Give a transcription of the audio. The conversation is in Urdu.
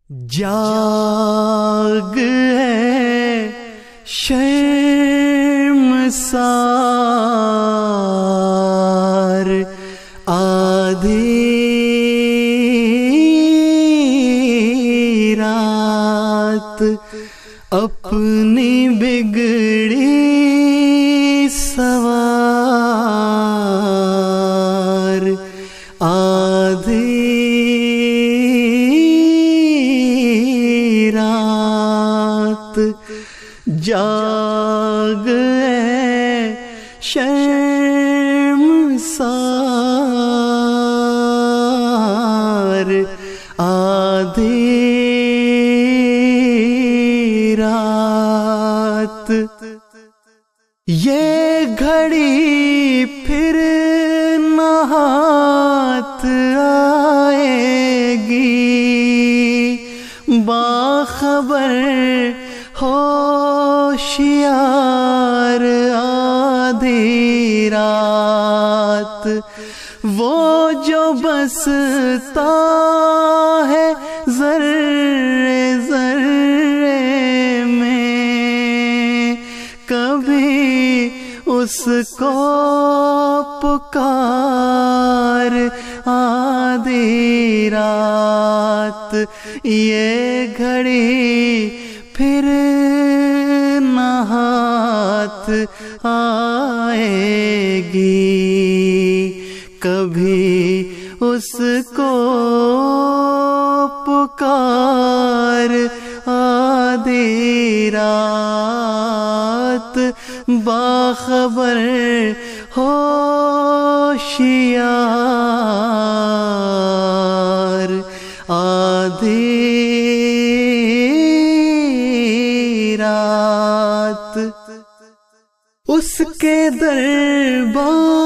جاگ ہے شرمسار آدھی رات اپنی بگڑی سوار آدھی رات جاگ ہے شرمسار آدھی رات یہ گھڑی پھر نہ ہاتھ آئے گی باخبر ہوشیار آدھی رات وہ جو بستا ہے ذرے ذرے میں کبھی اس کو پکار آدھی رات یہ گھڑی پھر نہ ہاتھ آئے گی کبھی اس کو پکار آدھی رات باخبر ہوشیار آدھی رات اس کے دربار